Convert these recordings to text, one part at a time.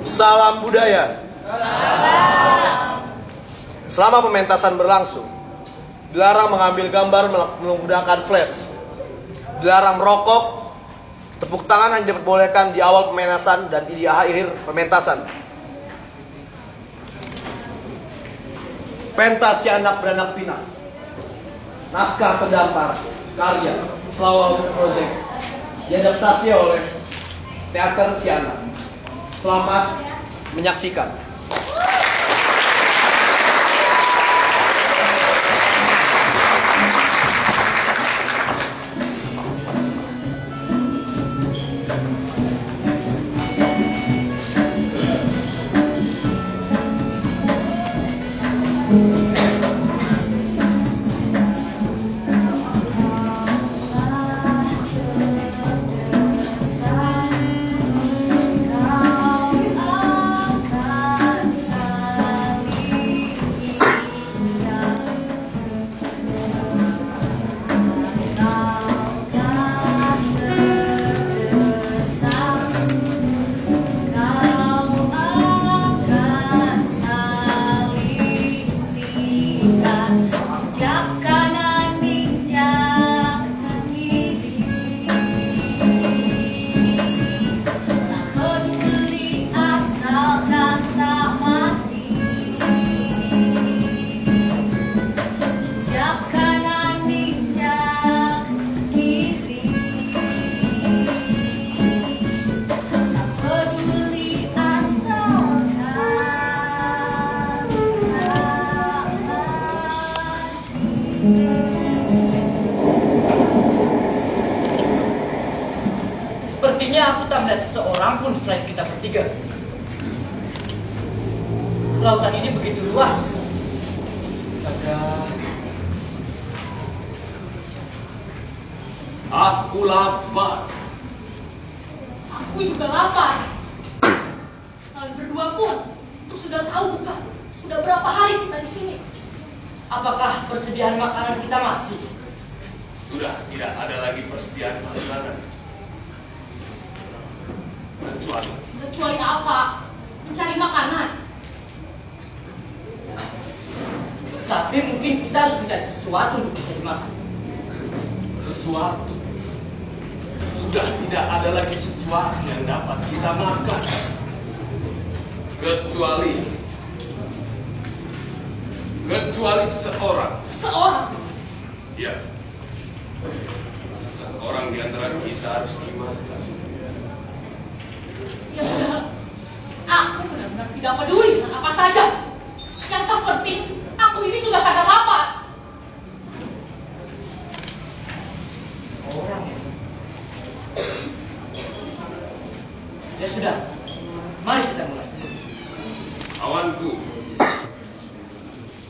Salam budaya. Selama pementasan berlangsung, dilarang mengambil gambar menggunakan flash, dilarang merokok, tepuk tangan hanya diperbolehkan di awal pementasan dan di akhir pementasan. Pentas Si Anak Beranak Pinak, naskah terdampar karya Slawau Project, diadaptasi oleh Teater Si Anak. Selamat menyaksikan. Sepertinya aku tak melihat seseorang pun selain kita bertiga. Lautan ini begitu luas. Astaga. Aku lapar. Aku juga lapar. Kalian berdua pun, aku sudah tahu bukan? Sudah berapa hari kita di sini? Apakah persediaan makanan kita masih? Sudah tidak ada lagi persediaan makanan. Kecuali apa? Mencari makanan. Tapi mungkin kita harus mencari sesuatu untuk bisa dimakan. Sesuatu. Sudah tidak ada lagi sesuatu yang dapat kita makan. Kecuali seseorang. Seseorang. Ya. Seseorang di antara kita harus dimakan. Ya sudah. Aku benar-benar tidak peduli dengan apa saja. Yang terpenting, aku ini sudah sangat lapar. Seorang ya. Ya sudah. Mari kita mulai. Kawanku,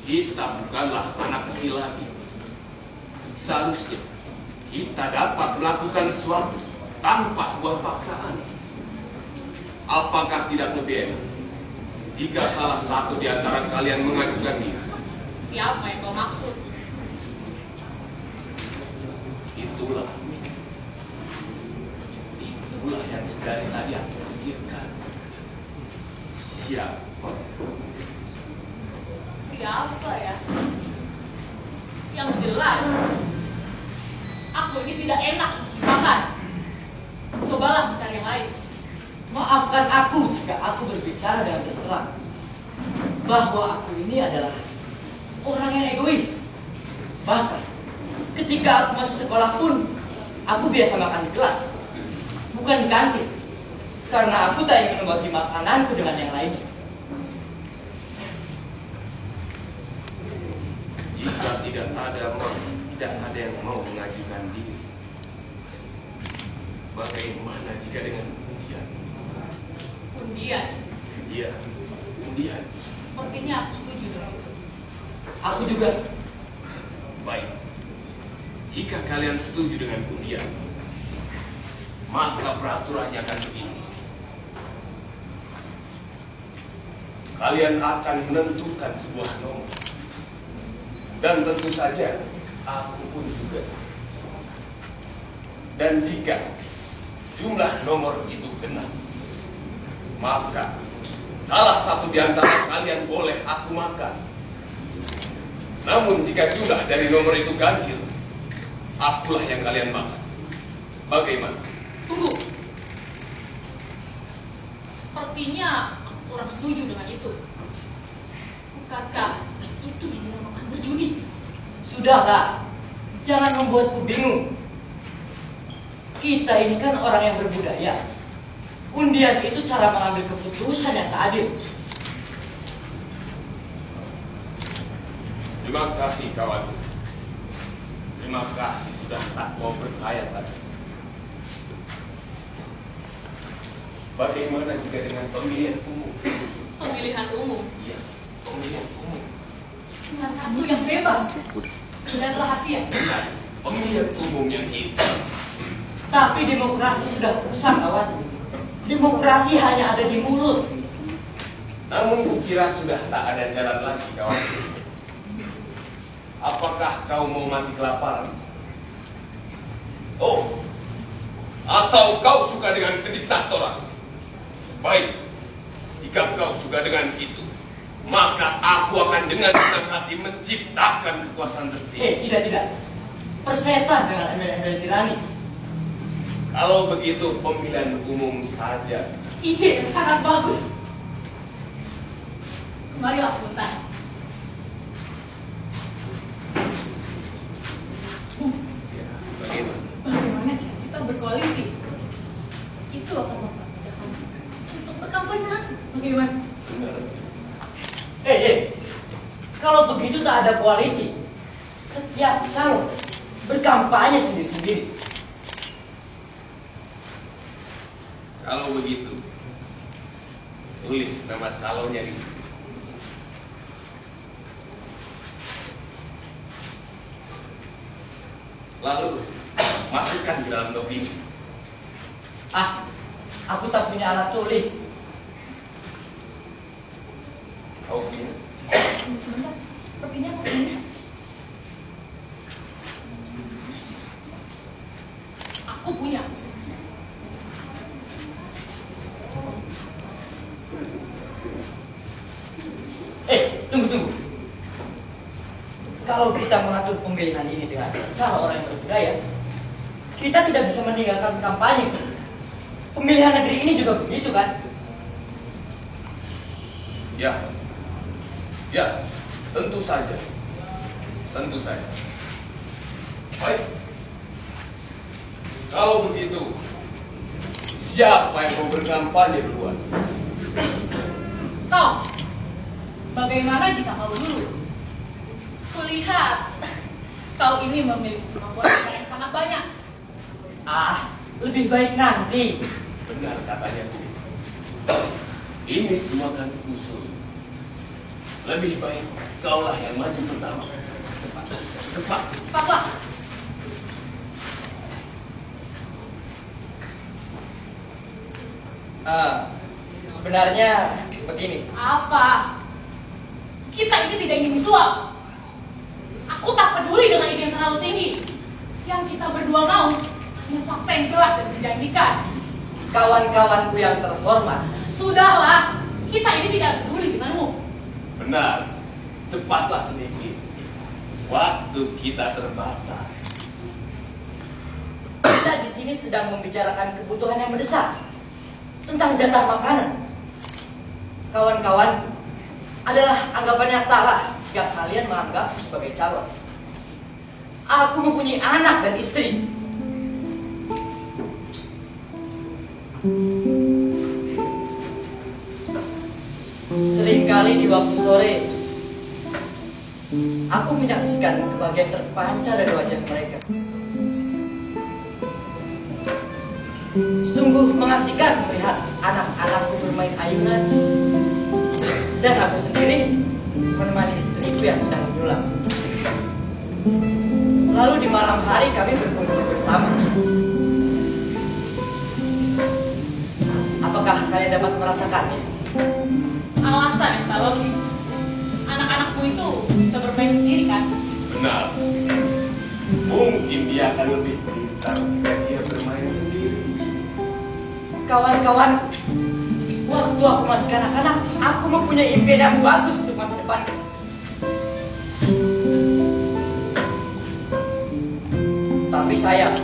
kita bukanlah anak kecil lagi. Seharusnya kita dapat melakukan sesuatu tanpa sebuah paksaan. Apakah tidak lebih enak jika salah satu di antara kalian mengajukan diri? Siapa yang kau maksud? Itulah yang sedari tadi aku pikirkan. Siapa? Siapa ya? Yang jelas, aku ini tidak enak dimakan. Cobalah mencari yang lain. Maafkan aku jika aku berbicara dengan terus terang bahwa aku ini adalah orang yang egois. Bahkan ketika aku masuk sekolah pun aku biasa makan di kelas, bukan di kantin, karena aku tak ingin membagi makananku dengan yang lainnya. Jika tidak ada yang mau mengajukan diri, bagaimana jika dengan undian? Undian. Iya, undian. Sepertinya aku setuju dengan itu. Aku juga. Baik. Jika kalian setuju dengan undian, maka peraturannya akan begini. Kalian akan menentukan sebuah nomor. Dan tentu saja, aku pun juga. Dan jika jumlah nomor itu benar, maka salah satu di antara kalian boleh aku makan. Namun jika jumlah dari nomor itu ganjil, akulah yang kalian makan. Bagaimana? Tunggu. Sepertinya aku kurang setuju dengan itu. Bukankah itu yang dinamakan berjudi? Sudahlah, jangan membuatku bingung. Kita ini kan orang yang berbudaya. Undian itu cara mengambil keputusan yang tak adil. Terima kasih kawan. Terima kasih sudah tak mau percaya lagi. Bagaimana jika dengan pemilihan umum? Pemilihan umum Iya, pemilihan umum. dengan kartu yang bebas dan rahasia. Benar, pemilihan umum yang itu. Tapi demokrasi sudah usang, kawan. Demokrasi hanya ada di mulut. Namun kukira sudah tak ada jalan lagi kawan. Apakah kau mau mati kelaparan? Oh, atau kau suka dengan kediktatoran? Baik, jika kau suka dengan itu, maka aku akan dengan senang hati menciptakan kekuasaan tertinggi. Tidak. Persetan dengan embel-embel tirani. Kalau begitu pemilihan umum saja. Ide yang sangat bagus. Kemarilah sebentar. Ya, bagaimana? Bagaimana jika kita berkoalisi? Itu akan mempermudah untuk berkampanye nanti. Bagaimana? Benar. Kalau begitu tak ada koalisi. Setiap calon berkampanye sendiri-sendiri. Kalau begitu, tulis nama calonnya di sini. Lalu masukkan ke dalam top ini. Aku tak punya alat tulis. Kau punya? Tunggu sebentar. Sepertinya aku punya. Aku punya. Tunggu. Kalau kita mengatur pemilihan ini dengan cara orang yang berbudaya, kita tidak bisa meninggalkan kampanye. Pemilihan negeri ini juga begitu kan? Ya, tentu saja. Baik. Kalau begitu, siapa yang mau berkampanye duluan? Kau, bagaimana jika kau dulu? Kulihat, kau ini memiliki kemampuan bicara yang sangat banyak. Lebih baik nanti. Benar katanya Bu. Ini semua kan usul. Lebih baik kaulah yang maju pertama. Cepat. Cepatlah. Sebenarnya begini. Apa? Kita ini tidak ingin disuap. Aku tak peduli dengan ide yang terlalu tinggi. Yang kita berdua mau hanya fakta yang jelas dan menjanjikan. Kawan-kawanku yang terhormat, Sudahlah, kita ini tidak peduli denganmu. Benar. Cepatlah sedikit. Waktu kita terbatas. kita di sini sedang membicarakan kebutuhan yang mendesak tentang jatah makanan. Kawan-kawan, adalah anggapan yang salah jika kalian menganggapku sebagai calon. Aku mempunyai anak dan istri. Seringkali di waktu sore, aku menyaksikan kebahagiaan terpancar dari wajah mereka. Sungguh mengasihkan melihat anak-anakku bermain ayunan, dan aku sendiri menemani istriku yang sedang menyulam. Lalu di malam hari kami berkumpul bersama. Apakah kalian dapat merasakannya? Alasan yang tak logis. Anak-anakmu itu bisa bermain sendiri kan? Benar. Mungkin dia akan lebih pintar jika dia bermain sendiri. Kawan-kawan, Waktu aku masih kanak-kanak, aku mempunyai impian yang bagus untuk masa depan. Tapi sayang,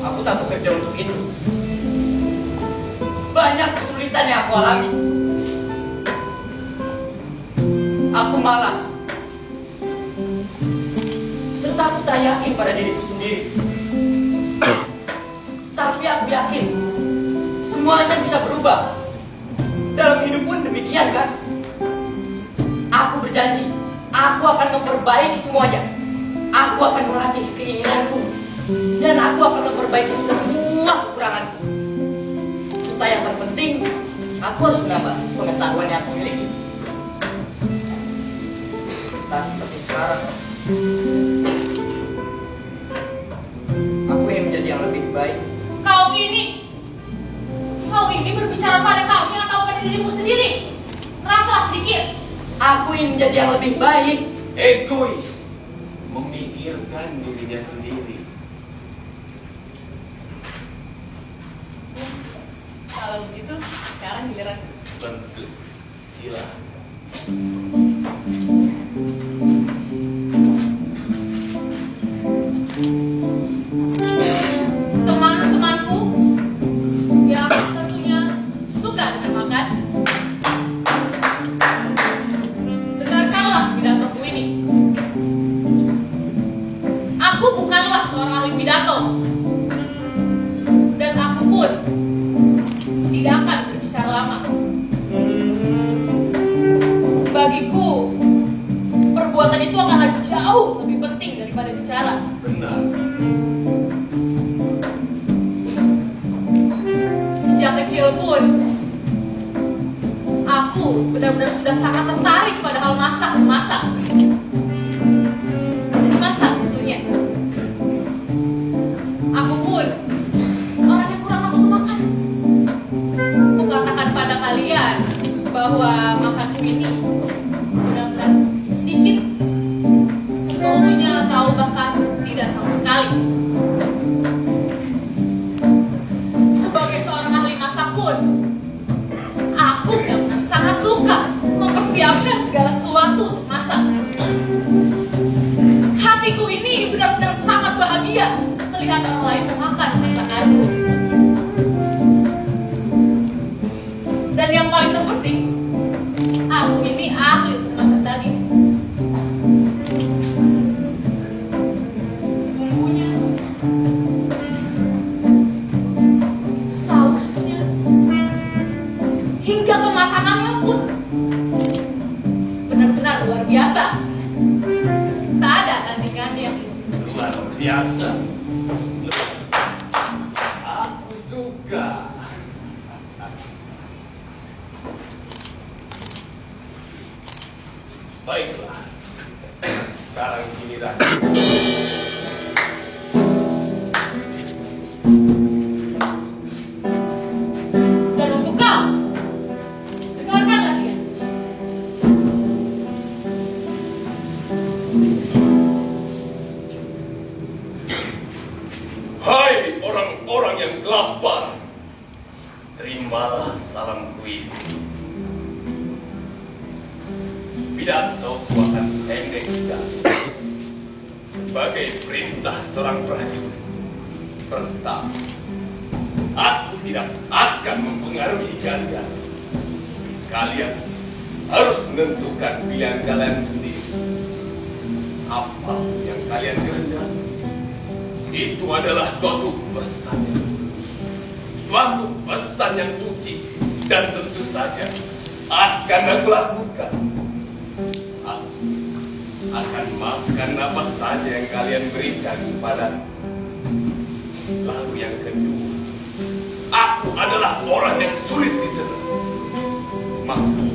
aku tak bekerja untuk itu. Banyak kesulitan yang aku alami. Aku malas. Serta aku tak yakin pada diriku sendiri. Tapi aku yakin semuanya bisa berubah. Dalam hidup pun demikian kan? Aku berjanji, aku akan memperbaiki semuanya. Aku akan melatih keinginanku. Dan aku akan memperbaiki semua kekuranganku. Serta yang terpenting, aku harus menambah pengetahuan yang aku miliki. Tak seperti sekarang. Aku yang menjadi yang lebih baik. Kau ini berbicara pada kami atau pada dirimu sendiri? Rasa sedikit. Aku ingin menjadi yang lebih baik. Egois, memikirkan dirinya sendiri. Kalau begitu, sekarang giliran. Tentu, sila. Teman-temanku yang tentunya suka dengan makan, dengarkanlah pidatoku ini. Aku bukanlah seorang ahli pidato, dan aku pun tidak akan berbicara lama. Bagiku, perbuatan itu akan jauh lebih penting daripada bicara. Benar. Sejak kecil pun, aku benar-benar sudah sangat tertarik pada hal masak-memasak. Seni masak tentunya. Aku pun orang yang kurang nafsu makan. Kukatakan pada kalian bahwa makanku ini benar-benar sedikit, sepenuhnya atau bahkan tidak sama sekali. Sebagai seorang ahli masak pun, aku benar-benar sangat suka mempersiapkan segala sesuatu untuk masak. Hatiku ini benar-benar sangat bahagia melihat orang lain memakan masakanku. Dan yang paling terpenting, aku ini ahli untuk masak daging. Bumbunya, sausnya, hingga kematangannya pun benar-benar luar biasa. Tak ada tandingannya. Luar biasa. Aku suka. Baiklah. Sekarang giliran. Dan untuk kau, dengarkanlah dia. Hai orang-orang yang kelaparan, terimalah salamku ini. Pidatoku akan pendek sekali. Sebagai perintah seorang prajurit, pertama, aku tidak akan mempengaruhi kalian. Kalian harus menentukan pilihan kalian sendiri. Apa yang kalian kehendaki, itu adalah suatu pesan yang suci, dan tentu saja akan aku lakukan. Aku akan makan apa saja yang kalian berikan kepada. Lalu yang kedua, aku adalah orang yang sulit dicerna. Maksud,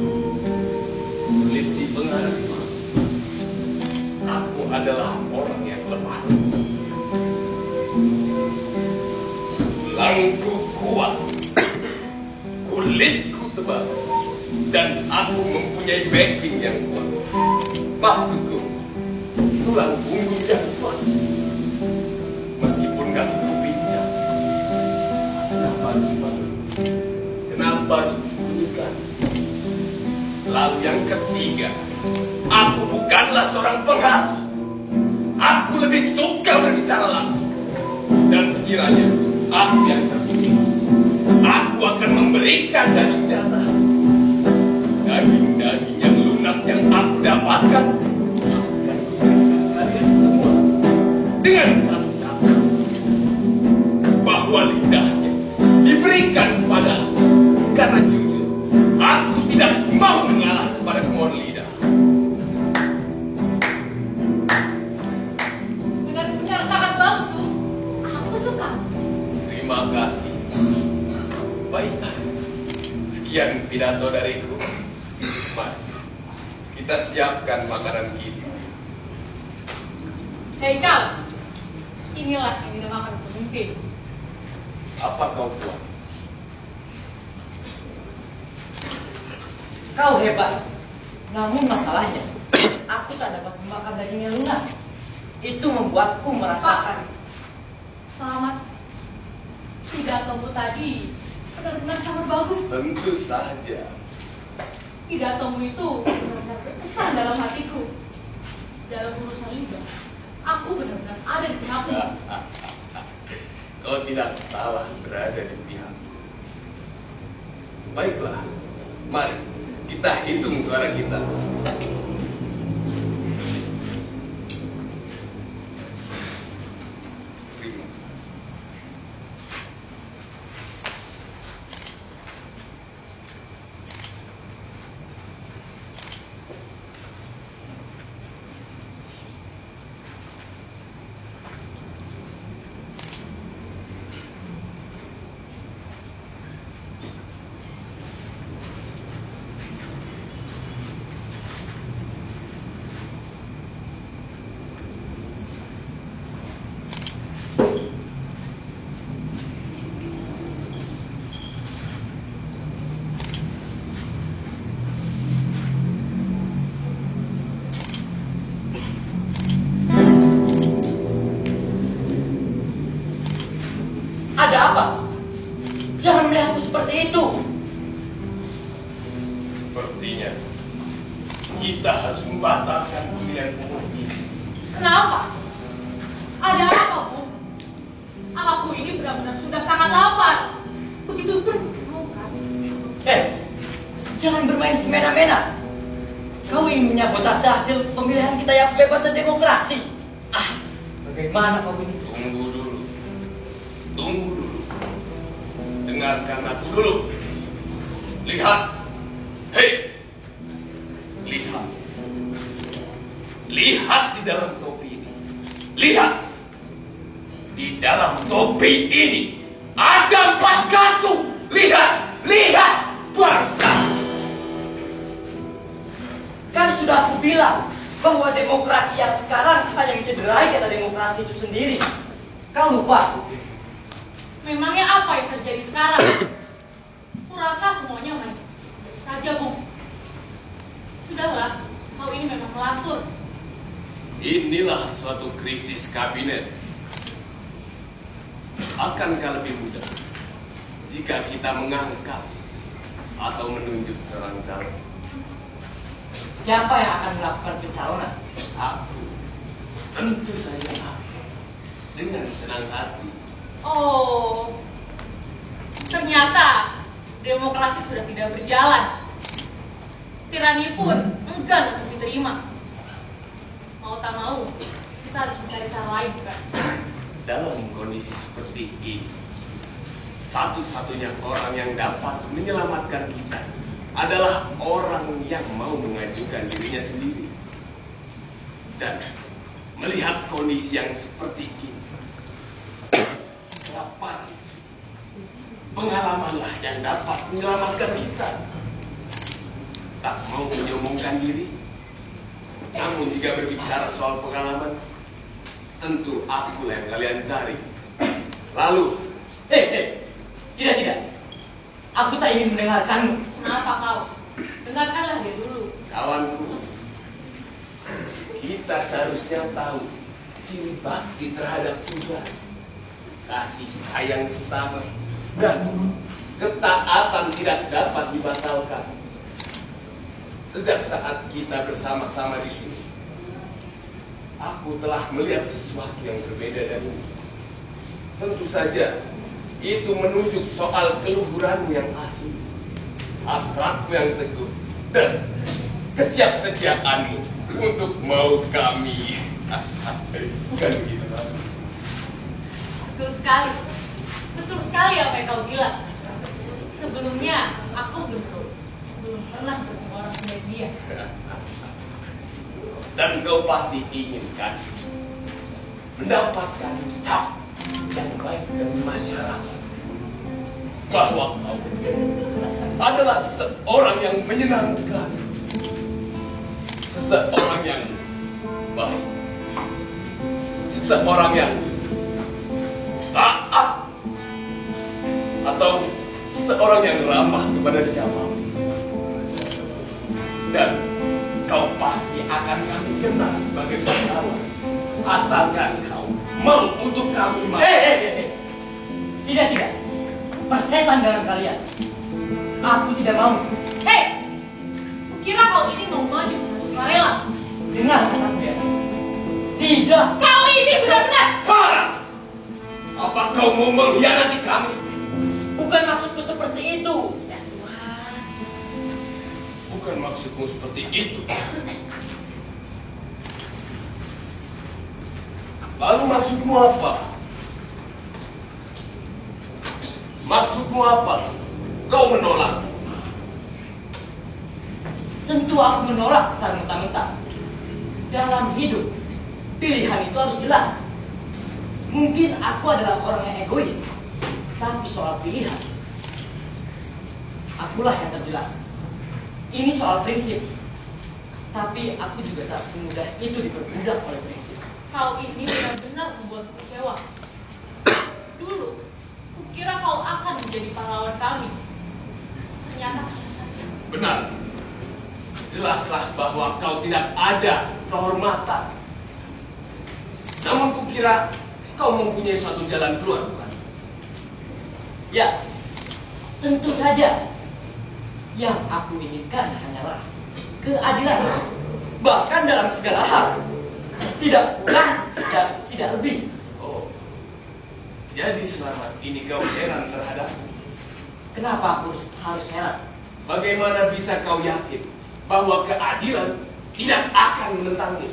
sulit dipengaruhi. Aku adalah orang yang lemah. Tulangku kuat, kulitku tebal, dan aku mempunyai backing yang kuat. Maksudku, tulang punggung yang kuat. Meskipun kakiku pincang, dapat tanpa disembunyikan. Lalu yang ketiga, aku bukanlah seorang penghasut. Aku lebih suka berbicara langsung. Dan sekiranya aku yang terpilih, aku akan memberikan daging jantan. Daging-daging yang lunak yang aku dapatkan akan kuberikan kalian semua. Dengan satu catatan, bahwa lidahnya diberikan kepada aku. Karena jujur, aku tidak mau mengalah kepada kemauan lidah. Benar-benar sangat bagus, Om. Aku suka. Terima kasih. Baiklah, sekian pidato dariku. Mari, kita siapkan makanan kita. Hei kau, inilah yang dinamakan pemimpin. Apa kau puas? Kau hebat. Namun masalahnya, aku tak dapat memakan daging yang lunak. Itu membuatku merasakan. Selamat. Pidatomu tadi benar-benar sangat bagus. Tentu saja. Pidatomu itu benar-benar berkesan dalam hatiku. Dalam urusan lidah, aku benar-benar ada di pihakmu. Kau tidak salah berada di pihak. Baiklah, mari kita hitung suara kita. Terima kasih. Ada apa? Jangan melihatku seperti itu. Sepertinya kita harus membatalkan pemilihan umum ini. Kenapa? Ada apa, Bu? Aku ini benar-benar sudah sangat lapar. Begitupun kau kan? Jangan bermain semena-mena. Kau ingin menyabotase hasil pemilihan kita yang bebas dan demokrasi. Bagaimana kau ini? Tunggu dulu. Tunggu dulu. Dengarkan aku dulu. Lihat. Hei. Lihat. Lihat di dalam topi ini. Lihat. Di dalam topi ini ada 4 kartu. Lihat. Lihat. Bangsa. Kan sudah aku bilang bahwa demokrasi yang sekarang hanya mencederai kata demokrasi itu sendiri. Kau lupa? Memangnya apa yang terjadi sekarang? Kurasa semuanya manis saja, Bung. Sudahlah, kau ini memang melatur. Inilah suatu krisis kabinet. Akankah lebih mudah jika kita mengangkat atau menunjuk seorang calon? Siapa yang akan melakukan pencalonan? Aku. Tentu saja aku. Dengan senang hati. Oh, ternyata demokrasi sudah tidak berjalan. Tirani pun enggan untuk diterima. Mau tak mau, kita harus mencari cara lain, bukan? Dalam kondisi seperti ini, satu-satunya orang yang dapat menyelamatkan kita adalah orang yang mau mengajukan dirinya sendiri. Dan melihat kondisi yang seperti ini, kelaparan, pengalamanlah yang dapat menyelamatkan kita. Tak mau menyombongkan diri, namun jika berbicara soal pengalaman, tentu aku yang kalian cari. Lalu, Tidak. Aku tak ingin mendengarkanmu. Kenapa kau? Dengarkanlah dia dulu. kawanku, kita seharusnya tahu ciri bakti terhadap tugas, kasih sayang sesama, dan ketaatan tidak dapat dibatalkan. Sejak saat kita bersama-sama di sini, aku telah melihat sesuatu yang berbeda darimu. Tentu saja, itu menunjuk soal keluhuranmu yang asli, hasratmu yang teguh, dan kesiapsediaanmu untuk mau kami. Bukan begitu, Pak? Betul sekali apa yang kau bilang. Sebelumnya aku belum pernah bertemu orang sebaik dia. Dan kau pasti inginkan mendapatkan cap yang baik dari masyarakat bahwa kau adalah seorang yang menyenangkan, seseorang yang baik, seseorang yang taat, atau seorang yang ramah kepada siapapun. Dan kau pasti akan kami kenal sebagai pahlawan, asalkan kau mau untuk kami mati. Tidak. Persetan dengan kalian. Aku tidak mau. Hei, kukira kau ini mau maju sebagai sukarela. Dengar kataku ya. Tidak. Kau ini benar-benar. Farah, apa kau mau mengkhianati kami? Bukan maksudku seperti itu. Ya Tuhan. Bukan maksudmu seperti itu. Lalu maksudmu apa? Maksudmu apa? Kau menolak. Tentu aku menolak secara mentah-mentah. Dalam hidup, pilihan itu harus jelas. Mungkin aku adalah orang yang egois, tapi soal pilihan, akulah yang terjelas. Ini soal prinsip, tapi aku juga tak semudah itu diperbudak oleh prinsip. Kau ini benar-benar membuatku kecewa. Dulu, kukira kau akan menjadi pahlawan kami. Ternyata salah saja. Benar. Jelaslah bahwa kau tidak ada kehormatan. Namun kukira kau mempunyai suatu jalan keluar, bukan? Ya, tentu saja. Yang aku inginkan hanyalah keadilan. Bahkan dalam segala hal. Tidak kurang dan tidak lebih. Oh, jadi selama ini kau heran terhadapku. Kenapa aku harus heran? Bagaimana bisa kau yakin bahwa keadilan tidak akan menentangmu?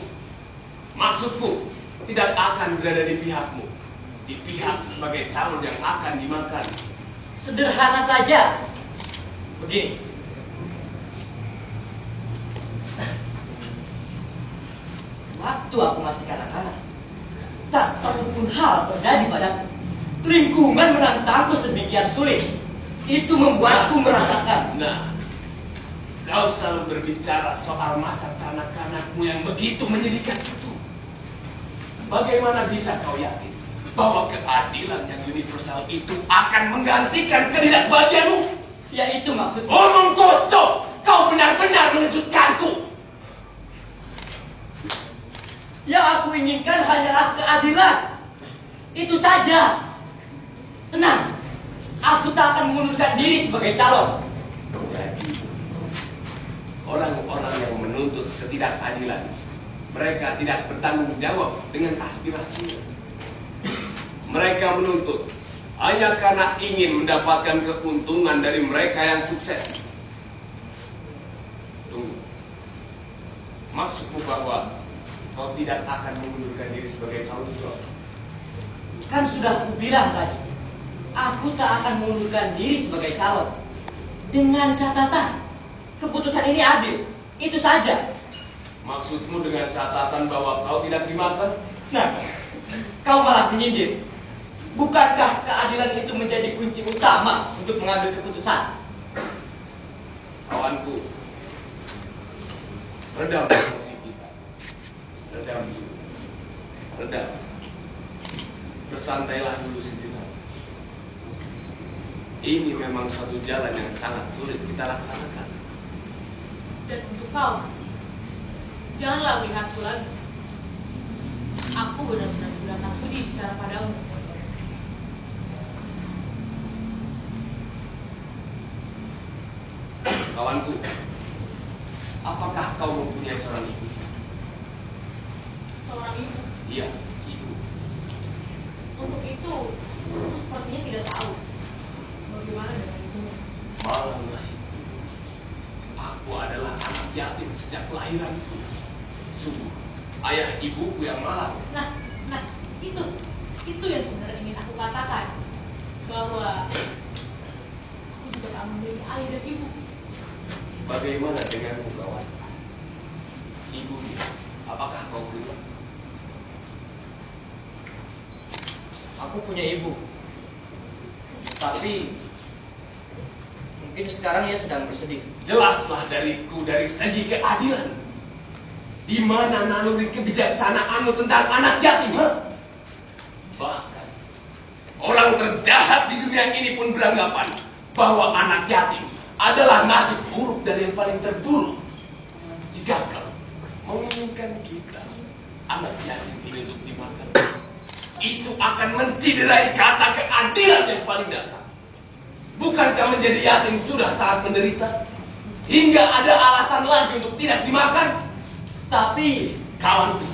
Maksudku, tidak akan berada di pihakmu, di pihak sebagai calon yang akan dimakan. Sederhana saja. Begini. Waktu aku masih kanak-kanak, tak satu pun hal terjadi padaku. Lingkungan menantangku sedemikian sulit. Itu membuatku merasakan. Nah, kau selalu berbicara soal masa kanak-kanakmu yang begitu menyedihkan itu. Bagaimana bisa kau yakin bahwa keadilan yang universal itu akan menggantikan ketidakbahagiaanmu? Ya itu maksudku. Omong kosong! Kau benar-benar mengejutkanku! Yang aku inginkan hanyalah keadilan. Itu saja. Tenang. Aku tak akan mengundurkan diri sebagai calon. Jadi, orang-orang yang menuntut ketidakadilan, mereka tidak bertanggung jawab dengan aspirasinya. Mereka menuntut hanya karena ingin mendapatkan keuntungan dari mereka yang sukses. Tunggu. Maksudmu bahwa kau tidak akan mengundurkan diri sebagai calon itu? Kan sudah aku bilang tadi. Aku tak akan mengundurkan diri sebagai calon. Dengan catatan, keputusan ini adil. Itu saja. Maksudmu dengan catatan bahwa kau tidak dimakan? Nah, kau malah menyindir. Bukankah keadilan itu menjadi kunci utama untuk mengambil keputusan? Kawanku, redam emosi kita. Redam dulu. Redam. Bersantailah dulu sejenak. Ini memang suatu jalan yang sangat sulit kita laksanakan. Dan untuk kau, janganlah melihatku lagi. Aku benar-benar sudah tak sudi bicara padamu. Kawanku, apakah kau mempunyai seorang ibu? Seorang ibu. Iya, ibu. Untuk itu, sepertinya tidak tahu. Bagaimana dengan ibu? Malang nasib. Aku adalah anak yatim sejak kelahiranku. Sungguh, ayah ibuku yang malang. Nah, itu yang sebenarnya ingin aku katakan, bahwa aku juga tak memiliki ayah dan ibu. Bagaimana denganmu, kawan? Ibu, apakah kau punya? Aku punya ibu. Tapi mungkin sekarang ia sedang bersedih. Jelaslah dariku dari segi keadilan. Di mana naluri kebijaksanaanmu tentang anak yatim, ha? Bahkan orang terjahat di dunia ini pun beranggapan bahwa anak yatim adalah nasib buruk dari yang paling terburuk. Jika kau menginginkan kita, anak yatim ini untuk dimakan, itu akan menciderai kata keadilan yang paling dasar. Bukankah menjadi yatim sudah sangat menderita? Hingga ada alasan lagi untuk tidak dimakan? Tapi, kawanku,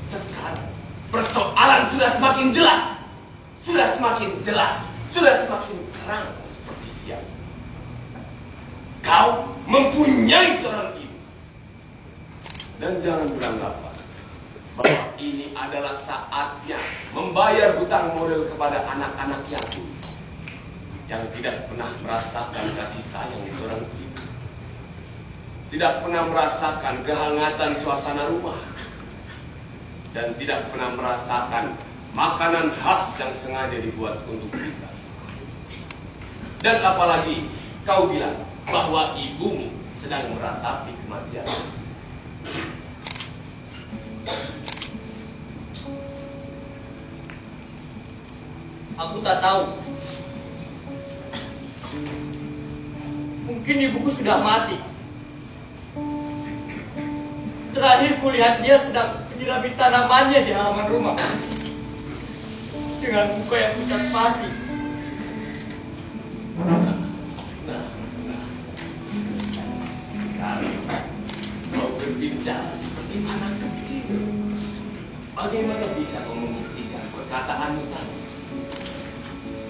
sekarang persoalan sudah semakin jelas. Sudah semakin jelas. Sudah semakin terang seperti siang. Kau mempunyai seorang ibu. Dan jangan beranggapan bahwa ini adalah saatnya membayar hutang moral kepada anak-anak yatim yang tidak pernah merasakan kasih sayang seorang ibu, tidak pernah merasakan kehangatan suasana rumah, dan tidak pernah merasakan makanan khas yang sengaja dibuat untuk kita. Dan apalagi kau bilang bahwa ibumu sedang meratapi kematian. Aku tak tahu. Mungkin ibuku sudah mati. Terakhir kulihat dia sedang menyirami tanamannya di halaman rumah dengan muka yang pucat pasi. Sekarang kau berbicara seperti anak kecil. Bagaimana bisa kau membuktikan perkataanmu tadi?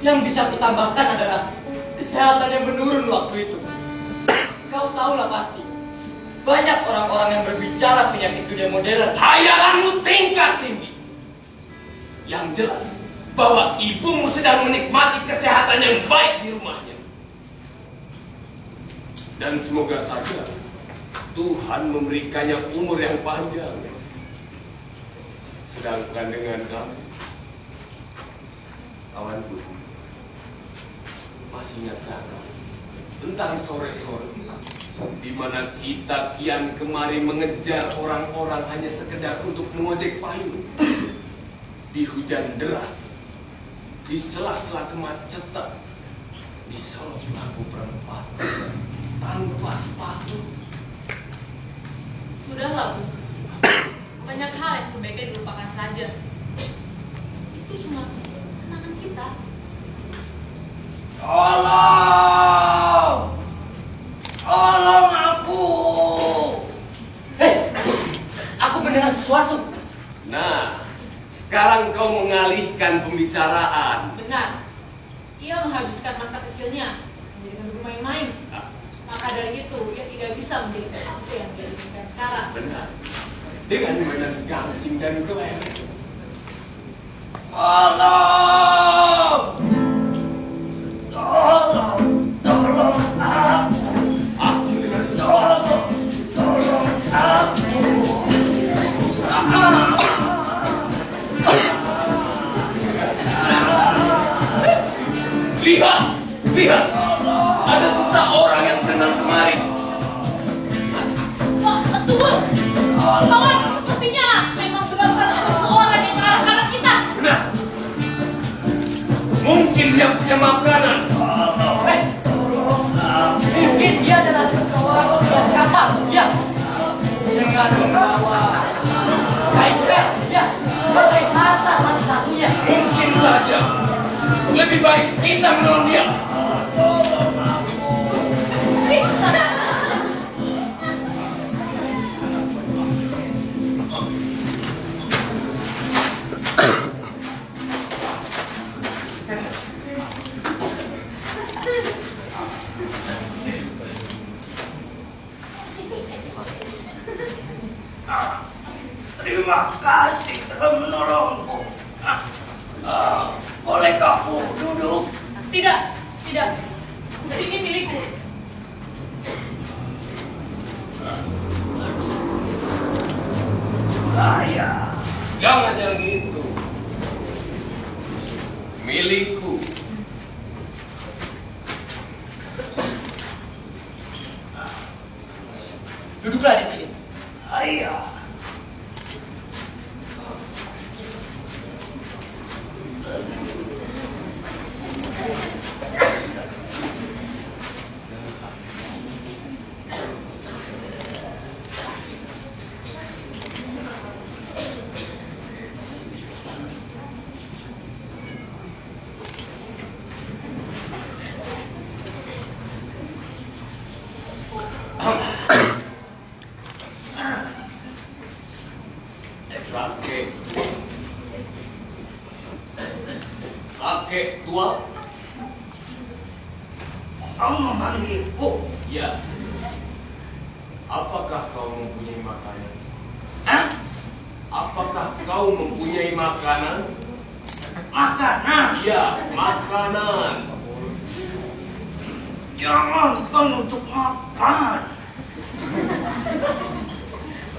Yang bisa kutambahkan adalah kesehatannya menurun waktu itu. Kau tahulah pasti, banyak orang-orang yang berbicara penyakit dunia modern. Hayalanmu tingkat tinggi. Yang jelas bahwa ibumu sedang menikmati kesehatan yang baik di rumahnya. Dan semoga saja Tuhan memberikannya umur yang panjang. Sedangkan dengan kamu, kawanku, masih ingatkah kau tentang sore-sore di mana kita kian kemari mengejar orang-orang hanya sekedar untuk mengojek payung di hujan deras, di sela-sela kemacetan, di sorot lampu perempatan tanpa sepatu? Sudahlah, Bu. Banyak hal yang sebaiknya dilupakan saja. Itu cuma kenangan kita. Tolong! Tolong aku! Hei! Aku mendengar sesuatu. Nah, sekarang kau mengalihkan pembicaraan. Benar. Ia menghabiskan masa kecilnya menjadi bermain-main. Maka dari itu, ia tidak bisa menjadi apa yang dia inginkan sekarang. Benar. Dengan mainan gangsing dan kelereng. Tolong! Tolong! Tolong aku! Aku mendengar sesuatu. Tolong aku! Lihat! Lihat! Ada seseorang yang berenang kemari. Wah, betul! Kawan, sepertinya memang benar-benar ada seorang yang mengalahkan kita. Benar. Mungkin dia punya makanan. Mungkin dia adalah seseorang petugas kapal. Ya. Dengan membawa kain pet. Ya. Sebagai harta satu-satunya. Mungkin saja. Lebih baik kita menolong dia. Ih, kasih telah menolongku. Bolehkah aku duduk? Tidak, tidak. Kursi ini milikku. Ayah. Jangan yang itu. Milikku. Duduklah di sini. Ayah. Kakek tua? Kau memanggilku? Ya. Apakah kau mempunyai makanan? Hah? Apakah kau mempunyai makanan? Makanan? Ya, makanan. Jangankan untuk makan.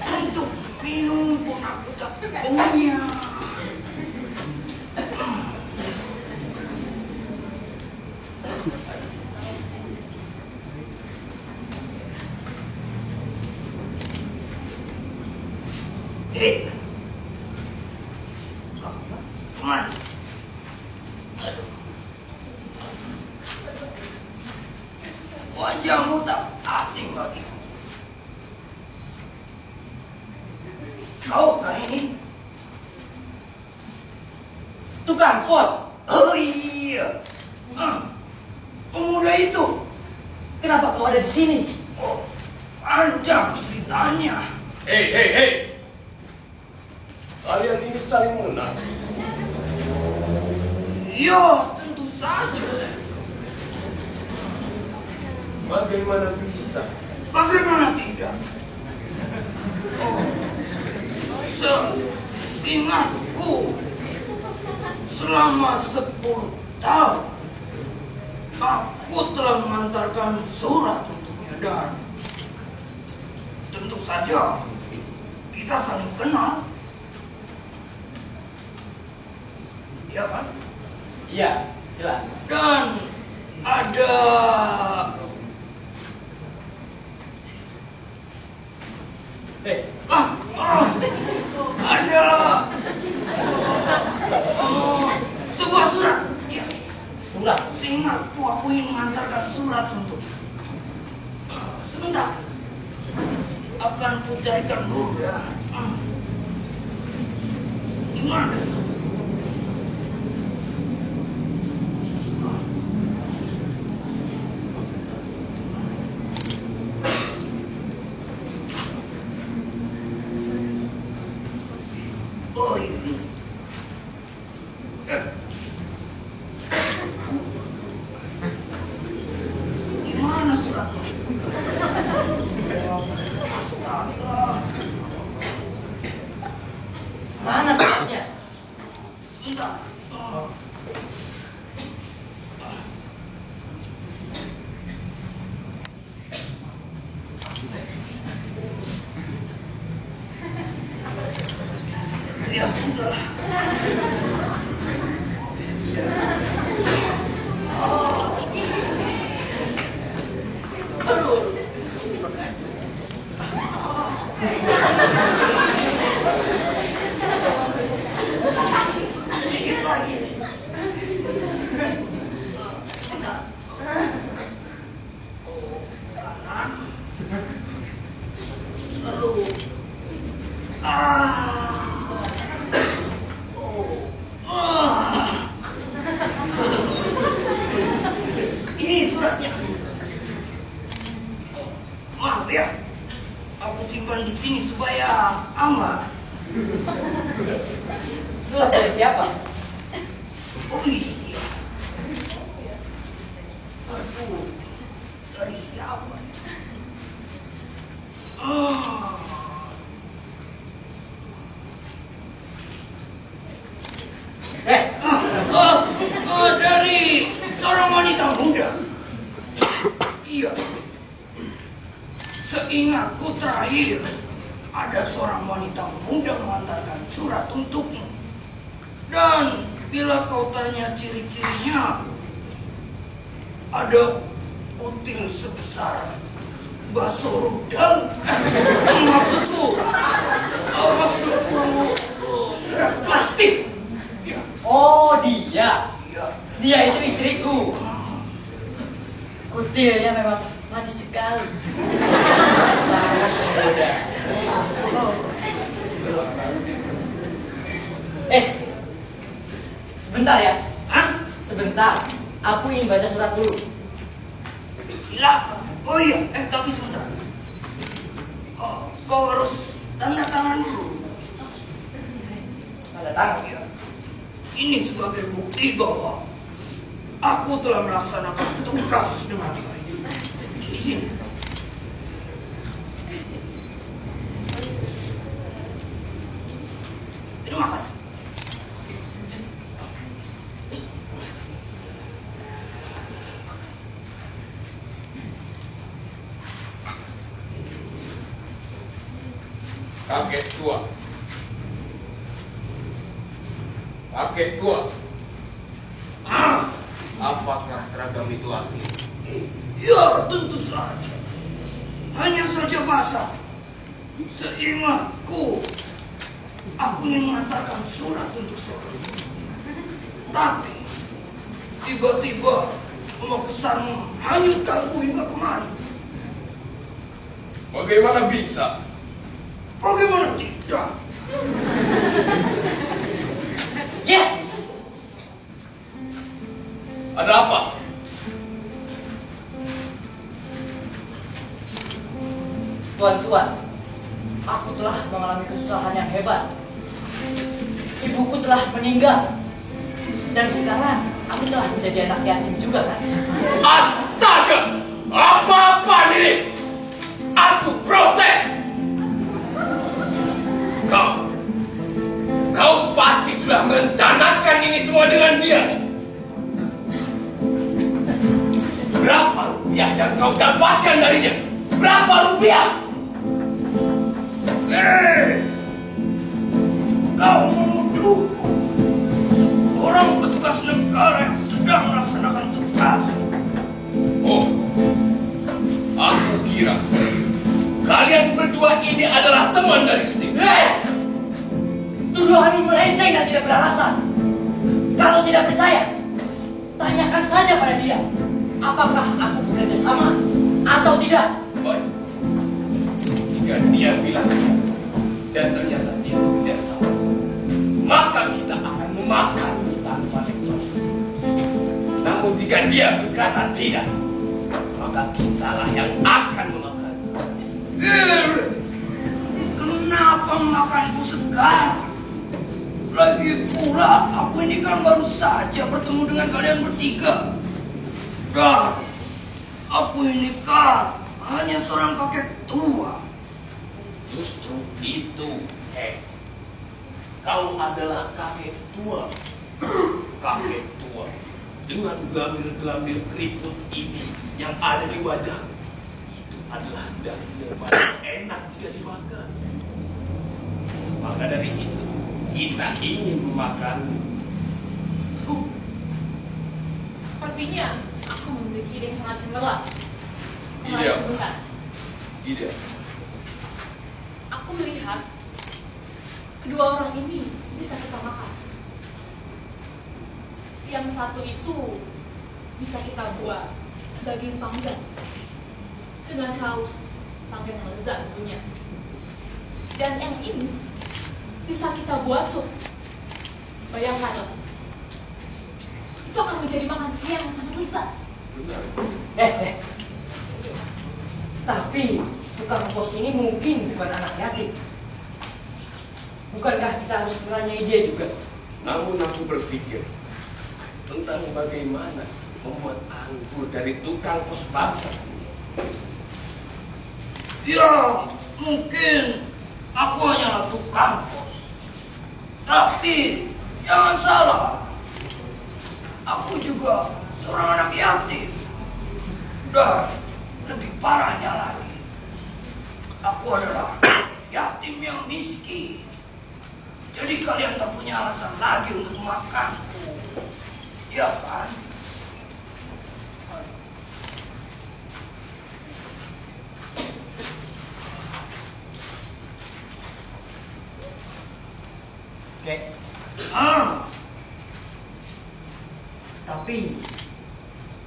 Untuk minum pun aku tak punya. Kemana? Aduh. Wajahmu tak asing bagiku. Kaukah ini? Tukang pos. Oh iya. Pemuda itu. Kenapa kau ada di sini? Oh, panjang ceritanya. Hei. Kalian ini saling mengenal. Ya, tentu saja. Bagaimana bisa? Bagaimana tidak? Oh, seingatku, selama 10 tahun, aku telah mengantarkan surat untuknya dan tentu saja kita saling kenal. Iya kan? Iya, jelas. Dan ada ada sebuah surat. Ya. Surat. Seingatku aku ingin mengantarkan surat untuk sebentar. Akan kucarikan dulu ya. Gimana? Oh ini. Gimana suratnya? Astaga. Mana suratnya? Sebentar. Ya sudahlah. Aduh. Sedikit lagi. Sebentar. Oh, kanan. Lalu. Ini suratnya. Maaf ya, aku simpan di sini supaya aman. Surat dari siapa? Oh iya. Aduh, dari siapa? Dari seorang wanita muda. Iya. Seingatku terakhir, ada seorang wanita muda mengantarkan surat untukmu. Dan bila kau tanya ciri-cirinya, ada kutil sebesar bakso rudal. Maksudku beras plastik. Ya. Oh, dia. Ya. Dia itu istriku. Kutilnya memang manis sekali. Sangat menggoda. Sebentar ya. Hah? Sebentar. Aku ingin baca surat dulu. Silakan. Oh iya, tapi sebentar. Kau harus tanda tangan dulu. Tanda tangan. Ya. Ini sebagai bukti bahwa aku telah melaksanakan tugas dengan baik. Di sini. Terima kasih. Kakek tua. Kakek tua. Apakah seragam itu asli? Ya, tentu saja. Hanya saja basah. Seingatku, aku ingin mengantarkan surat untuk seorang. Tapi, tiba-tiba ombak besar menghanyutkanku hingga kemari. Bagaimana bisa? Bagaimana tidak? Yes! Ada apa? Tuan-tuan, aku telah mengalami kesusahan yang hebat. Ibuku telah meninggal. Dan sekarang aku telah menjadi anak yatim juga kan? Astaga! Apa-apaan ini? Aku protes! Kau pasti sudah merencanakan ini semua dengan dia. Berapa rupiah yang kau dapatkan darinya? Berapa rupiah? Kau menuduhku orang petugas negara yang sedang melaksanakan tugas. Oh, aku kira kalian berdua ini adalah teman dari kecil. Tuduhanmu melenceng dan tidak beralasan. Kalau tidak percaya, tanyakan saja pada dia. Apakah aku bekerja sama atau tidak? Baik. Jika dia bilang dan ternyata dia tidak sama, maka kita akan memakan tanpa lepas. Namun jika dia berkata tidak, maka kitalah yang akan memakan. Kenapa makanku segar? Lagi pula, aku ini kan baru saja bertemu dengan kalian bertiga. Dan aku ini kan hanya seorang kakek tua. Justru itu, kau adalah kakek tua. Kakek tua dengan gelambir-gelambir keriput ini yang ada di wajah. Itu adalah daging yang paling enak jika dimakan. Maka dari itu, kita ingin memakan. Sepertinya aku memiliki ide yang sangat cemerlang. Kembali Iya. sebentar. Tidak. Aku melihat kedua orang ini bisa kita makan. Yang satu itu bisa kita buat daging panggang dengan saus panggang yang lezat tentunya. Dan yang ini bisa kita buat sup. Bayangkan itu akan menjadi makan siang yang sangat lezat. Tapi tukang pos ini mungkin bukan anak yatim. Bukankah kita harus menanyai dia juga? Namun aku berpikir tentang bagaimana membuat anggur dari tukang pos bangsa. Ya, mungkin aku hanyalah tukang pos. Tapi Jangan salah, aku juga seorang anak yatim. Dan lebih parahnya lagi, aku adalah yatim yang miskin. Jadi kalian tak punya alasan lagi untuk memakanku, ya kan? Kek, Ah, tapi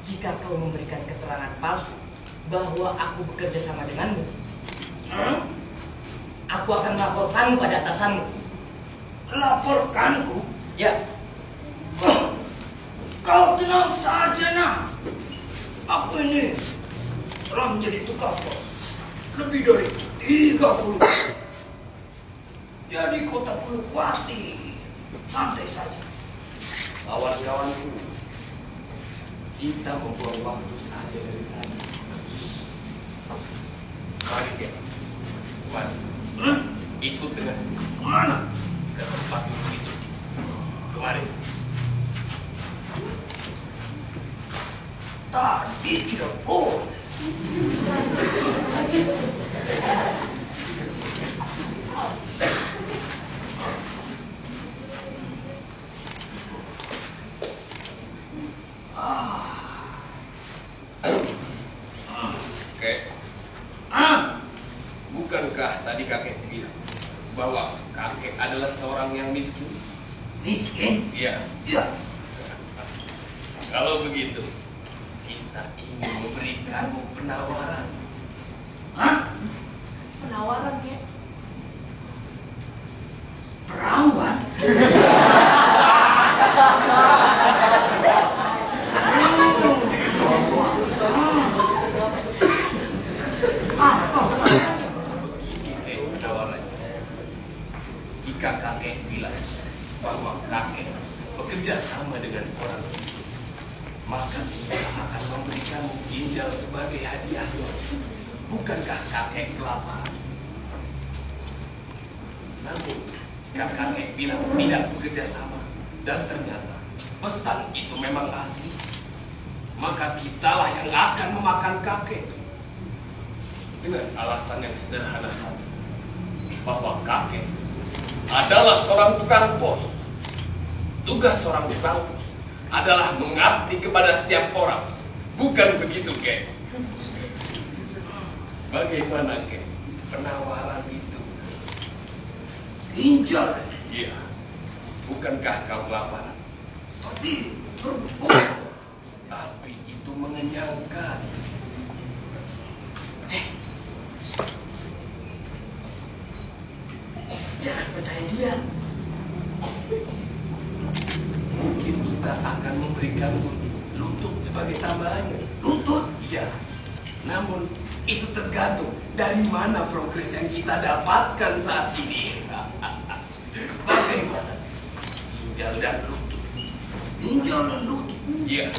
jika kau memberikan keterangan palsu bahwa aku bekerja sama denganmu, aku akan melaporkanmu pada atasanmu. laporkanku? Ya, Kau tenang saja, nak. Aku ini telah menjadi tukang pos lebih dari 30 tahun. Jadi kota Pulukwati, santai saja. Kawan-kawanku, kita membuang waktu saja dari tadi. Mari ya, mari ikut dengan Kemana? ke tempat itu. Kemari. Tadi tidak boleh. Oke, bukankah tadi kakek bilang bahwa kakek adalah seorang yang miskin? Miskin? Iya. Ya. Kalau begitu, kita ingin memberikanmu penawaran. Hah? Penawaran ya. Perawan? Begini penawarannya. Jika kakek bilang bahwa kakek bekerja sama dengan orang, maka kita akan memberikanmu ginjal sebagai hadiah. Bukankah kakek kelaparan? Namun, jika kakek bilang tidak bekerja sama dan ternyata pesan itu memang asli, maka kitalah yang akan memakan kakek. Dengan alasan yang sederhana saja, bahwa kakek adalah seorang tukang pos. Tugas seorang tukang pos adalah mengabdi kepada setiap orang. Bukan begitu, Kek? Bagaimana, Kek, penawaran itu? Ginjal? Iya. Bukankah kau kelaparan? Tapi berbobot. Tapi itu mengenyangkan. jangan percaya dia. Mungkin kita akan memberikanmu lutut sebagai tambahannya. Lutut? Iya. Namun itu tergantung dari mana progres yang kita dapatkan saat ini. Bagaimana? Ginjal dan lutut. Ginjal dan lutut? Iya.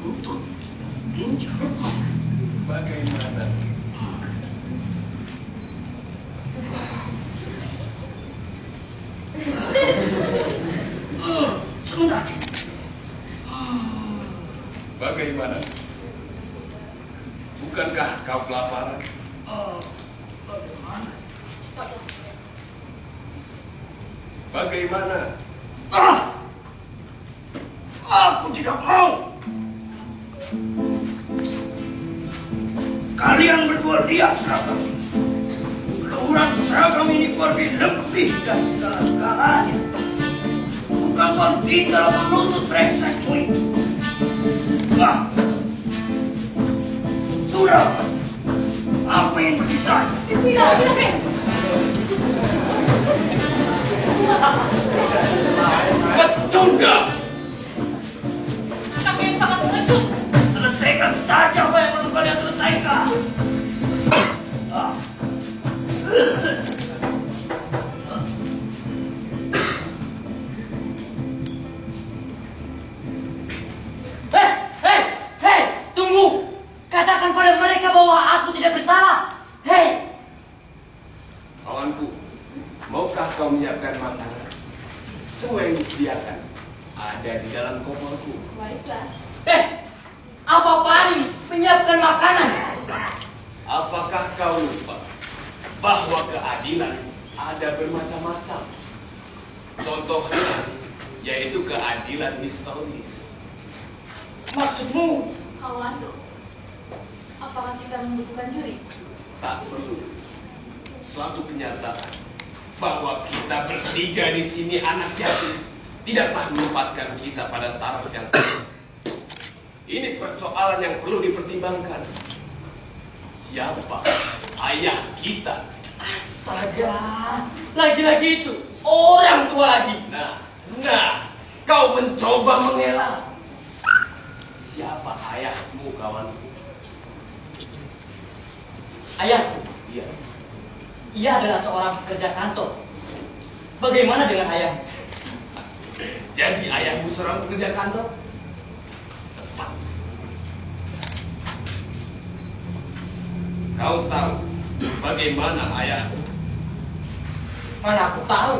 Lutut dan ginjal? Bagaimana? Sebentar. Bagaimana? Bukankah kau kelaparan? Bagaimana? Bagaimana? Aku tidak mau. Kalian berdua lihat seragam. Lurang seragam ini pergi lebih dari segala-galanya. Bukan soal ginjal atau lutut brengsekmu itu. Sudah. Aku ingin pergi saja. Tidak, Kek. Petunda! Kamu yang sangat pengecut. Selesaikan saja apa yang perlu kalian selesaikan. Hei, tunggu. Katakan pada mereka bahwa aku tidak bersalah. Hei, Kawanku, maukah kau menyiapkan makanan? Semua yang disediakan ada di dalam koperku. Baiklah. Apa paling menyiapkan makanan? Apakah kau lupa bahwa keadilan ada bermacam-macam? Contohnya yaitu keadilan historis. Maksudmu? Kawanku, apakah kita membutuhkan juri? Tak perlu. Suatu kenyataan bahwa kita bertiga di sini anak yatim tidaklah menempatkan kita pada taraf yang sama. Ini persoalan yang perlu dipertimbangkan. Siapa ayah kita? Astaga, lagi-lagi itu orang tua lagi. Nah, kau mencoba mengelak. Siapa ayahmu, kawanku? Ayahku, Iya. ia adalah seorang pekerja kantor. Bagaimana dengan ayahmu? Jadi ayahmu seorang pekerja kantor? Tepat. Kau tahu bagaimana ayahmu? Mana aku tahu.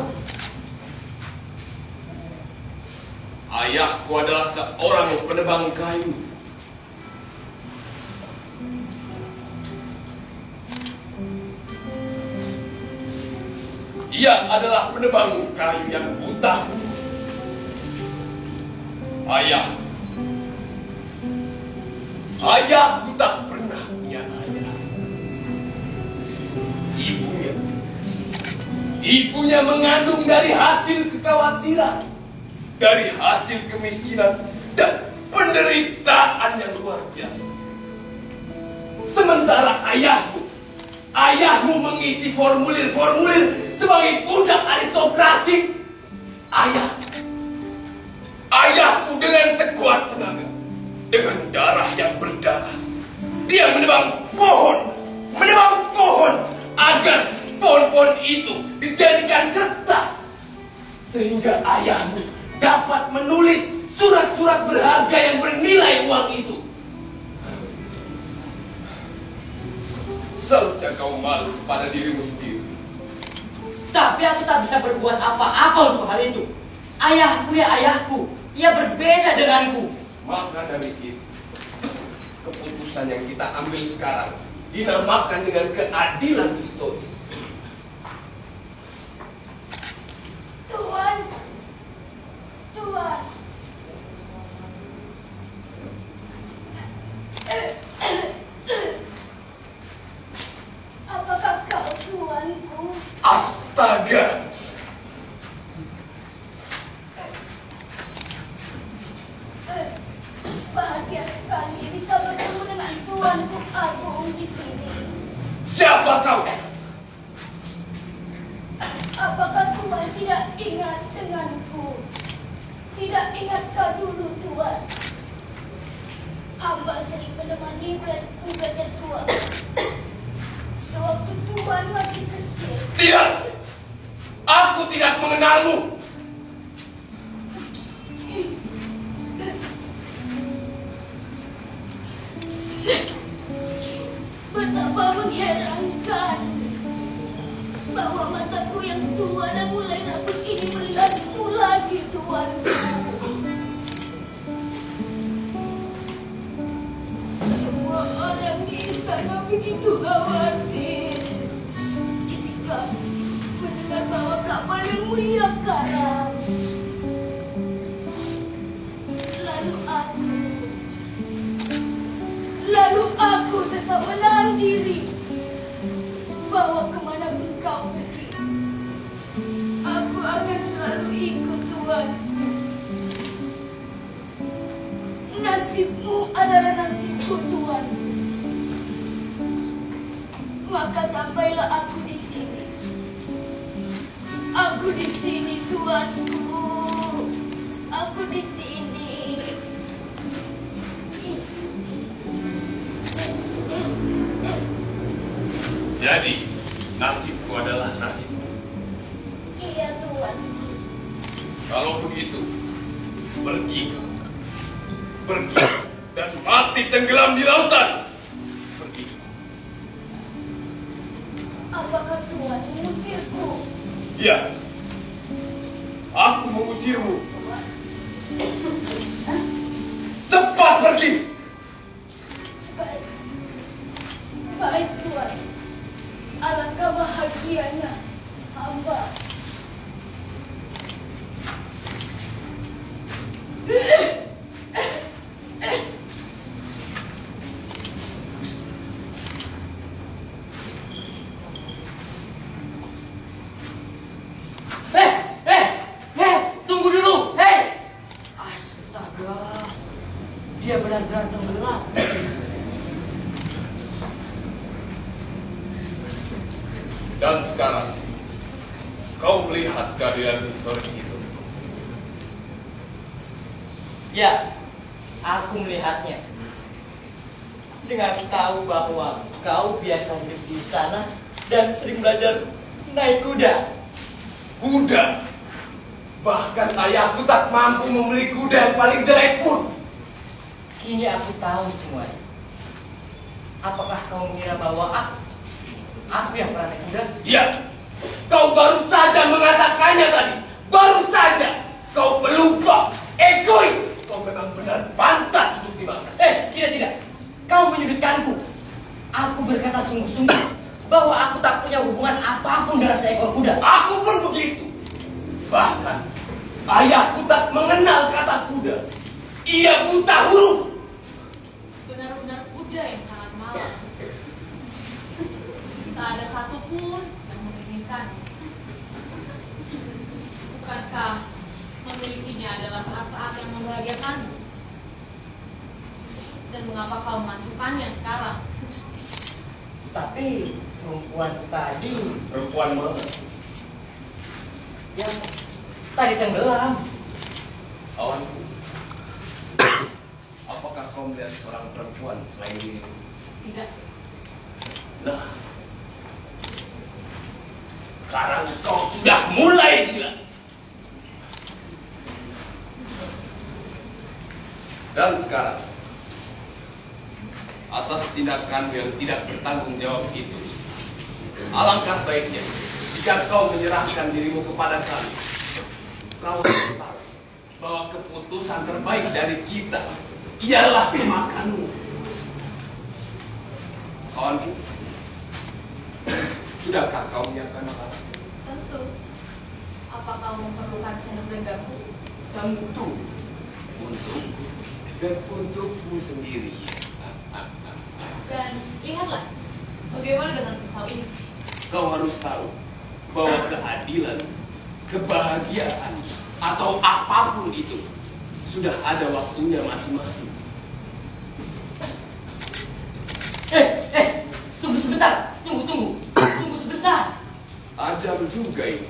Ayahku adalah seorang penebang kayu. Ia adalah penebang kayu yang buta. Ayahku tak pernah punya ayah. Ibunya mengandung dari hasil kekhawatiran, dari hasil kemiskinan dan penderitaan yang luar biasa. Sementara ayahmu mengisi formulir-formulir sebagai budak aristokrasi. Ayahku dengan sekuat tenaga, dengan darah yang berdarah, dia menebang pohon agar pohon-pohon itu dijadikan kertas, sehingga ayahmu dapat menulis surat-surat berharga yang bernilai uang itu. Seharusnya kau malu pada dirimu sendiri. Tapi aku tak bisa berbuat apa-apa untuk hal itu. Ayahku ya ayahku, ia berbeda denganku. Maka dari itu, keputusan yang kita ambil sekarang dinamakan dengan keadilan historis. Tuan. Apakah kau tuanku? Astaga! Bahagia sekali bisa bertemu dengan tuanku agung di sini. Siapa kau? Apakah tuan tidak ingat denganku? Tidak ingatkah dulu tuan? Hamba sering menemani belajar tuan. Sewaktu tuan masih kecil. Tidak! Aku tidak mengenalmu! Betapa mengherankan bahwa mataku yang tua dan mulai rabun ini melihatmu lagi, tuanku. Semua orang di istana begitu khawatir ketika mendengar bahwa kapal yang mulia karam. Lalu aku tetap menahan diri bahwa kemanapun kau pergi, aku akan selalu ikut tuan. Nasibmu adalah nasibku, tuan. Maka sampailah aku di sini. Aku di sini, tuanku. Aku di sini. Jadi, nasibku adalah nasibmu. Iya, tuan. Kalau begitu, pergi dan mati tenggelam di lautan. Pergi. Apakah tuan mengusirku? Ya, aku mengusir mengusirmu. Cepat pergi. Baik. Baik, Tuan. Alangkah bahagianya hamba. Tunggu dulu, hei! Astaga, dia benar-benar tenggelam. Dan sekarang, kau melihat keadilan historis itu. Ya, aku melihatnya. Dengan tahu bahwa kau biasa hidup di istana dan sering belajar naik kuda. Kuda. Bahkan ayahku tak mampu membeli kuda yang paling jelek pun. Kini aku tahu semuanya. Apakah kau mengira bahwa aku yang pernah naik kuda? Ya, kau baru saja mengatakannya tadi. Baru saja. Kau pelupa, egois. Kau memang benar pantas untuk dimakan. Tidak. Kau menyudutkanku. Aku berkata sungguh-sungguh bahwa aku tak punya hubungan apapun dengan seekor kuda. Aku pun begitu. Bahkan, ayahku tak mengenal kata kuda. Ia buta huruf. Benar-benar kuda yang sangat malang. Tak ada satupun yang menginginkannya. Bukankah memilikinya adalah saat-saat yang membahagiakanmu? Dan mengapa kau memajukannya sekarang? Tapi perempuan tadi Perempuan mana? yang tadi tenggelam. Awanku. Apakah kau melihat seorang perempuan selain dirimu? Tidak. Nah, sekarang kau sudah mulai gila. Dan sekarang, atas tindakan yang tidak bertanggung jawab itu, alangkah baiknya jika kau menyerahkan dirimu kepada kami. Kau harus tahu bahwa keputusan terbaik dari kita ialah memakanmu. Kawanku, sudahkah kau menyiapkan makanan? Tentu. Apa kau memerlukan sendok genggamku? Tentu untukku dan untukmu sendiri. Dan ingatlah, bagaimana dengan pisau ini? Kau harus tahu bahwa keadilan, kebahagiaan, atau apapun itu sudah ada waktunya masing-masing. Tunggu sebentar. Tunggu sebentar. Ajam juga ini.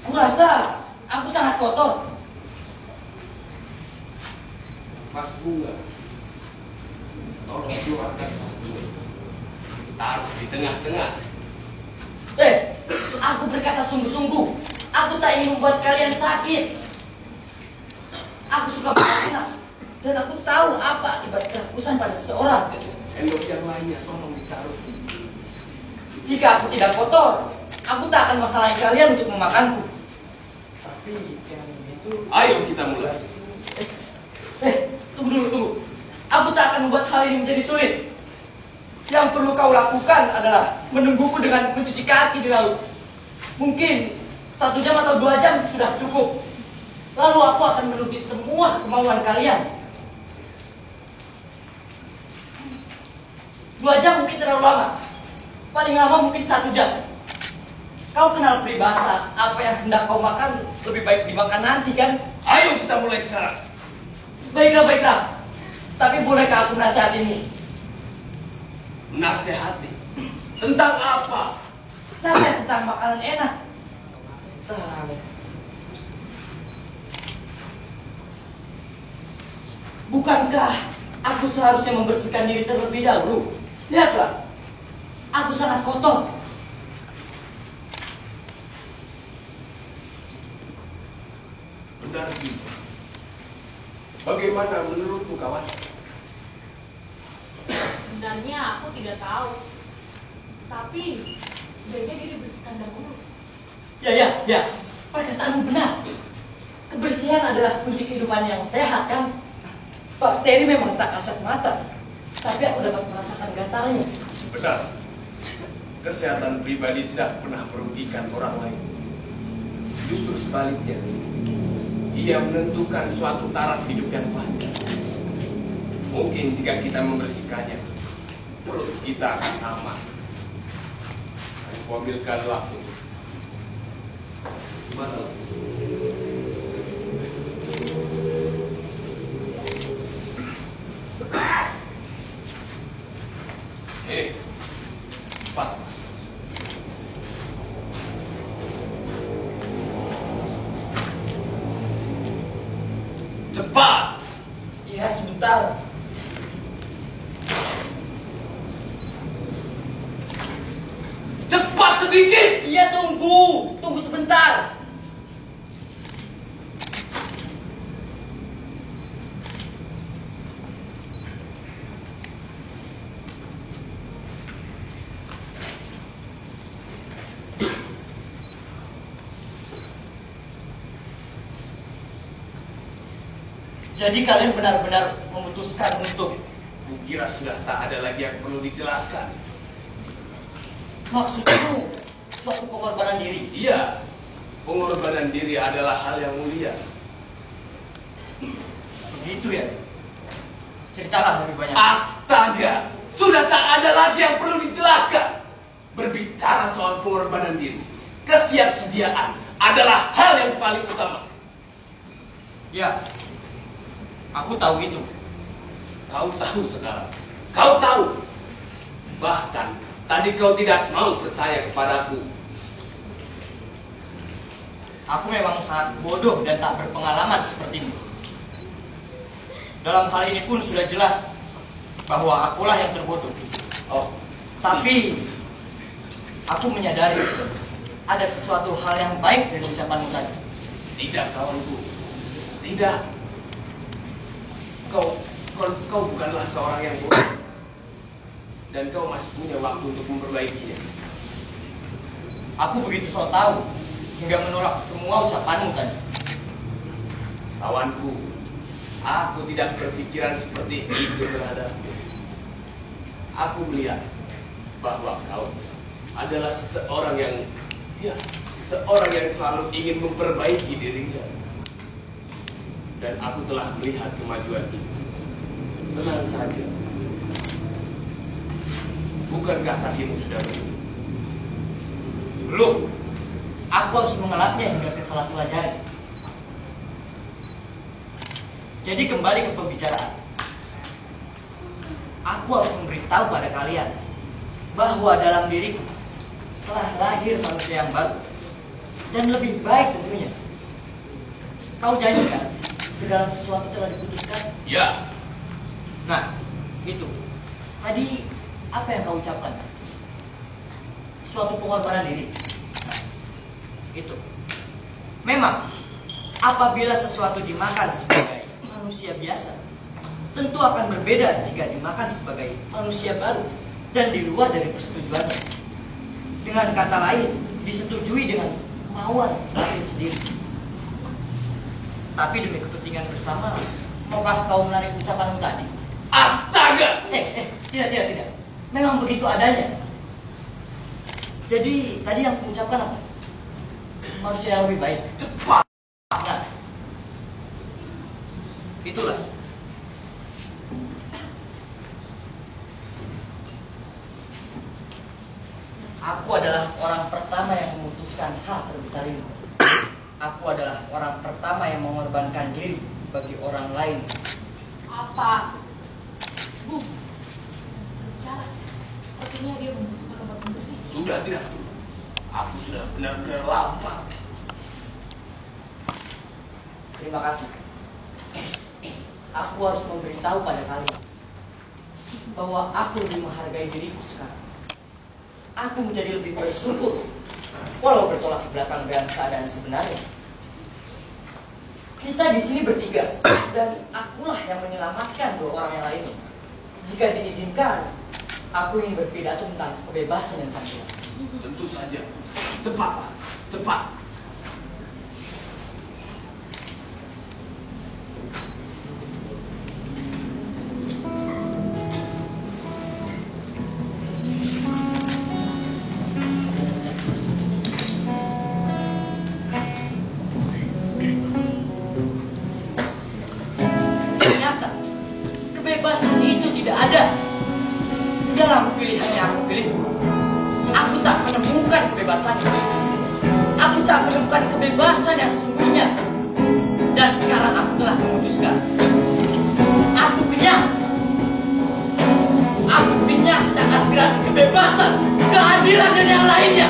Kurasa aku sangat kotor. Vas bunga. Tolong keluarkan vas bunga. Taruh di tengah-tengah. Aku berkata sungguh-sungguh. Aku tak ingin membuat kalian sakit. Aku suka berenak. Dan aku tahu apa akibat kerakusan pada seseorang. Sendok yang lainnya tolong ditaruh. Jika aku tidak kotor, aku tak akan menghalangi kalian untuk memakanku. Tapi dengan begitu... Ayo kita mulai. Tunggu. Aku tak akan membuat hal ini menjadi sulit. Yang perlu kau lakukan adalah menungguku dengan mencuci kaki di laut. Mungkin 1 jam atau 2 jam sudah cukup. Lalu aku akan menuruti semua kemauan kalian. 2 jam mungkin terlalu lama. Paling lama mungkin 1 jam. Kau kenal peribahasa, apa yang hendak kau makan lebih baik dimakan nanti kan? Ayo kita mulai sekarang. Baiklah. Tapi bolehkah aku nasihatimu? Nasihati. Tentang apa? Nasihat tentang makanan enak. Bukankah aku seharusnya membersihkan diri terlebih dahulu? Lihatlah, aku sangat kotor. Benar juga. Bagaimana menurutmu kawan? Sebenarnya aku tidak tahu. Tapi sebaiknya dia dibersihkan dahulu. Ya. Perkataanmu benar. Kebersihan adalah kunci kehidupan yang sehat, kan? Bakteri memang tak kasat mata, tapi aku dapat merasakan gatalnya. Benar. Kesehatan pribadi tidak pernah merugikan orang lain. Justru sebaliknya, ia menentukan suatu taraf hidup yang panjang. Mungkin jika kita membersihkannya, perut kita akan aman. Aku ambilkan laku. Mana laku? Ini 4. Cepat! Iya, sebentar. Cepat sedikit! Iya, tunggu. Tunggu sebentar. Jadi kalian benar-benar memutuskan untuk... Kukira sudah tak ada lagi yang perlu dijelaskan. Maksudmu suatu pengorbanan diri? Iya, pengorbanan diri adalah hal yang mulia. Begitu ya? Ceritalah lebih banyak. Astaga, sudah tak ada lagi yang perlu dijelaskan. Berbicara soal pengorbanan diri, kesiapsediaan adalah hal yang paling utama. Ya, aku tahu itu. Kau tahu sekarang, kau tahu. Bahkan tadi kau tidak mau percaya kepadaku. Aku memang sangat bodoh dan tak berpengalaman sepertimu. Dalam hal ini pun sudah jelas bahwa akulah yang terbodoh. Oh, Tapi aku menyadari ada sesuatu hal yang baik dari ucapanmu tadi. tidak kawanku, tidak. Kau bukanlah seorang yang bodoh. Dan kau masih punya waktu untuk memperbaikinya. Aku begitu so tahu hingga menolak semua ucapanmu tadi. Kawanku, aku tidak berpikiran seperti itu terhadapmu. Aku melihat bahwa kau adalah seseorang yang selalu ingin memperbaiki dirinya. Dan aku telah melihat kemajuan itu. Tenang saja. Bukankah kakimu sudah bersih? Belum. Aku harus mengelapnya hingga ke sela-sela jari. Jadi kembali ke pembicaraan. Aku harus memberitahu pada kalian bahwa dalam diriku telah lahir manusia yang baru dan lebih baik tentunya. Kau janjikan segala sesuatu telah diputuskan? Ya. Nah, itu. Tadi apa yang kau ucapkan? Suatu pengorbanan diri. Nah, itu. Memang apabila sesuatu dimakan sebagai manusia biasa, tentu akan berbeda jika dimakan sebagai manusia baru dan di luar dari persetujuannya. Dengan kata lain, disetujui dengan kemauan diri sendiri. Tapi demi kepentingan bersama, maukah kau menarik ucapanmu tadi? Astaga! Tidak. Memang begitu adanya. Jadi tadi yang mengucapkan apa? Manusia yang lebih baik. Cepat! Nah, itulah. Aku adalah orang pertama yang memutuskan hal terbesar ini. Aku adalah orang pertama yang mengorbankan diri bagi orang lain. Apa? Bu, bicara. Sepertinya dia membutuhkan obat pembersih. Sudah tidak perlu. Aku sudah benar-benar lapar. Terima kasih. Aku harus memberitahu pada kalian bahwa aku lebih menghargai diriku sekarang. Aku menjadi lebih bersyukur walau bertolak belakang dengan keadaan sebenarnya. Kita di sini bertiga dan akulah yang menyelamatkan dua orang yang lainnya. Jika diizinkan, aku ingin berpidato tentang kebebasan dan keadilan. Tentu saja. Cepat, Pak. Cepat. yang lainnya.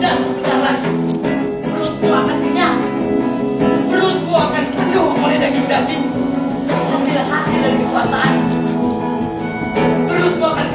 Dan sebentar lagi perutmu akan kenyang. Perutmu akan penuh oleh daging-daging, hasil-hasil dari kekuasaan. Perutmu akan